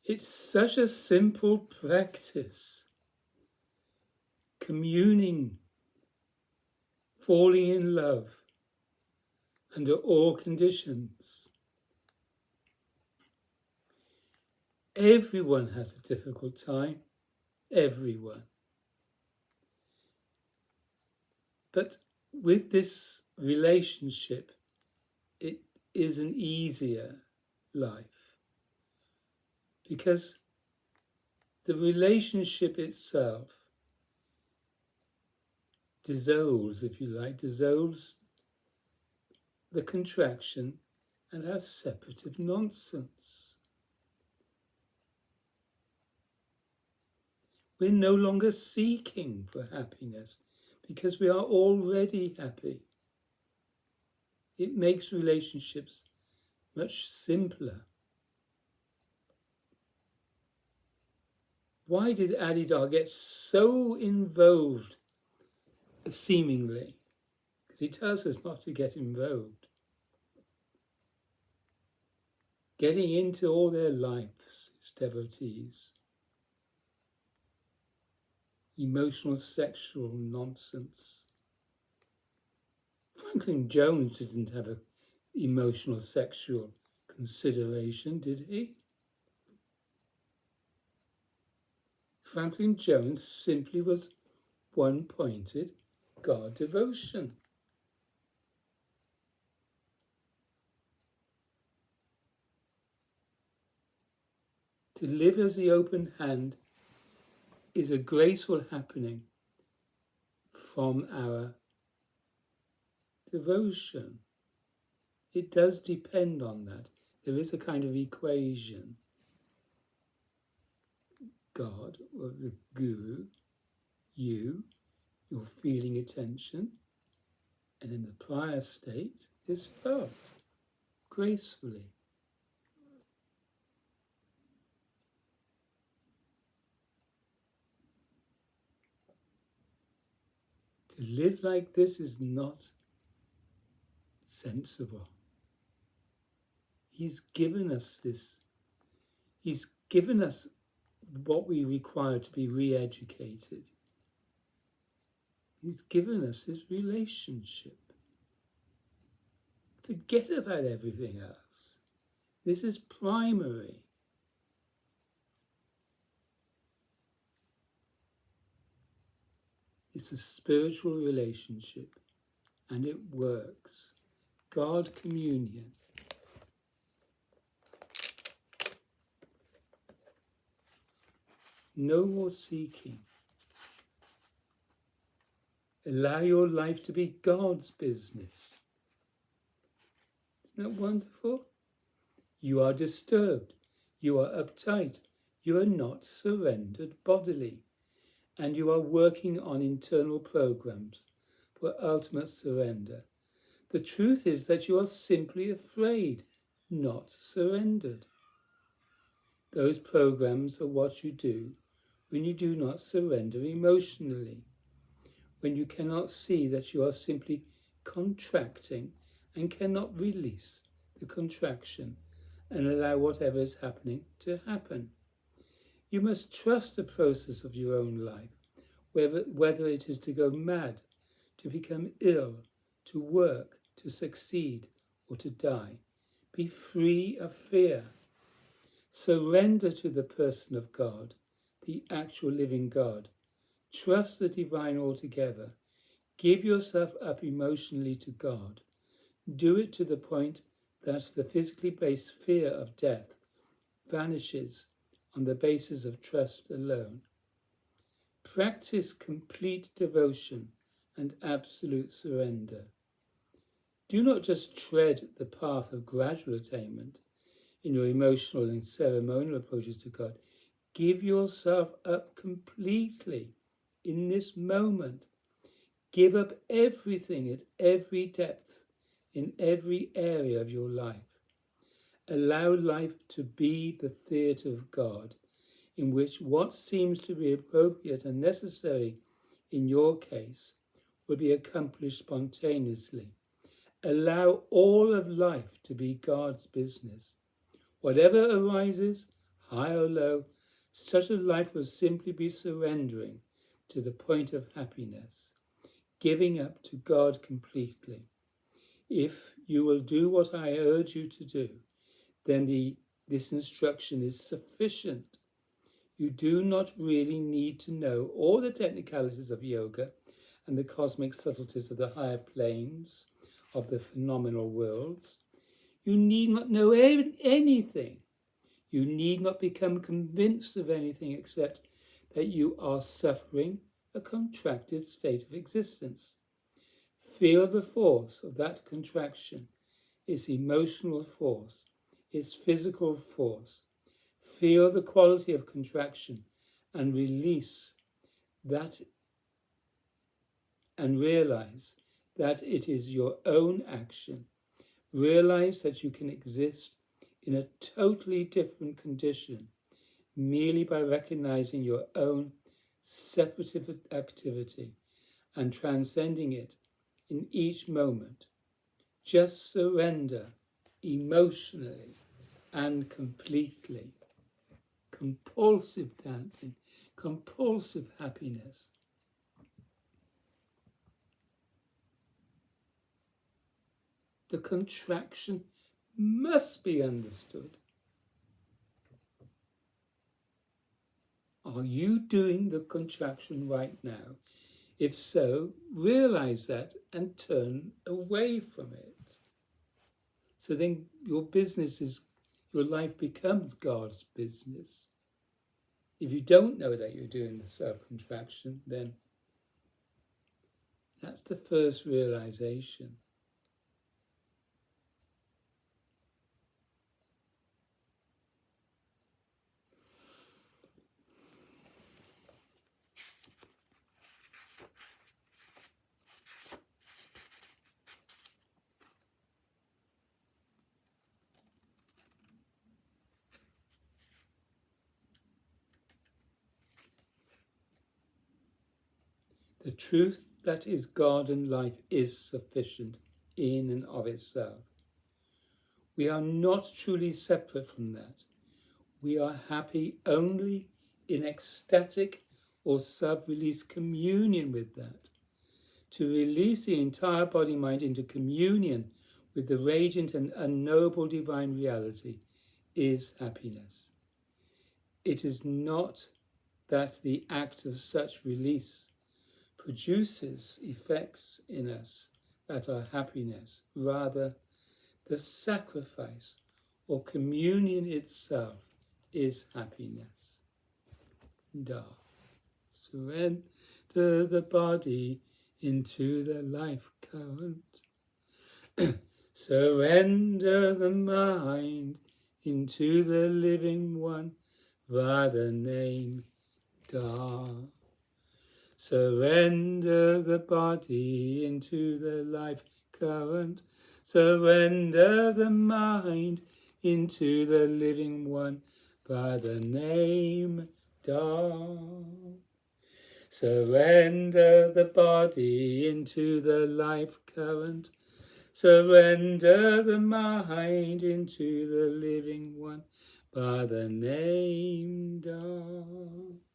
It's such a simple practice. Communing, falling in love under all conditions. Everyone has a difficult time, everyone. But with this relationship, it is an easier life, because the relationship itself dissolves, if you like, dissolves the contraction and our separative nonsense. We're no longer seeking for happiness because we are already happy. It makes relationships much simpler. Why did Adidar get so involved, seemingly? Because he tells us not to get involved. Getting into all their lives, his devotees. Emotional, sexual nonsense. Franklin Jones didn't have an emotional, sexual consideration, did he? Franklin Jones simply was one-pointed God devotion. To live as the open hand is a graceful happening from our devotion. It does depend on that. There is a kind of equation. God, or the Guru, you, your feeling attention, and in the prior state is felt gracefully. To live like this is not sensible. He's given us this. He's given us what we require to be re-educated. He's given us this relationship. Forget about everything else. This is primary. It's a spiritual relationship, and it works. God communion. No more seeking. Allow your life to be God's business. Isn't that wonderful? You are disturbed. You are uptight. You are not surrendered bodily. And you are working on internal programs for ultimate surrender. The truth is that you are simply afraid, not surrendered. Those programs are what you do when you do not surrender emotionally, when you cannot see that you are simply contracting and cannot release the contraction and allow whatever is happening to happen. You must trust the process of your own life, whether it is to go mad, to become ill, to work, to succeed, or to die. Be free of fear. Surrender to the person of God, the actual living God. Trust the divine altogether. Give yourself up emotionally to God. Do it to the point that the physically based fear of death vanishes on the basis of trust alone. Practice complete devotion and absolute surrender. Do not just tread the path of gradual attainment in your emotional and ceremonial approaches to God. Give yourself up completely in this moment. Give up everything at every depth, in every area of your life. Allow life to be the theatre of God, in which what seems to be appropriate and necessary in your case will be accomplished spontaneously. Allow all of life to be God's business. Whatever arises, high or low, such a life will simply be surrendering to the point of happiness, giving up to God completely. If you will do what I urge you to do, then this instruction is sufficient. You do not really need to know all the technicalities of yoga and the cosmic subtleties of the higher planes of the phenomenal worlds. You need not know anything. You need not become convinced of anything except that you are suffering a contracted state of existence. Feel the force of that contraction, its emotional force, its physical force. Feel the quality of contraction and release that, and realize that it is your own action. Realize that you can exist in a totally different condition merely by recognizing your own separative activity and transcending it in each moment. Just surrender emotionally and completely. Compulsive dancing, compulsive happiness. The contraction must be understood. Are you doing the contraction right now? If so, realize that and turn away from it. So then your life becomes God's business. If you don't know that you're doing the self-contraction, then that's the first realization. The truth that is God and life is sufficient in and of itself. We are not truly separate from that. We are happy only in ecstatic or sub-release communion with that. To release the entire body-mind into communion with the radiant and unknowable divine reality is happiness. It is not that the act of such release produces effects in us that are happiness. Rather, the sacrifice or communion itself is happiness. Da. Surrender the body into the life current. Surrender the mind into the living one by the name Da. Surrender the body into the life current. Surrender the mind into the living one by the name Da. Surrender the body into the life current. Surrender the mind into the living one by the name Da.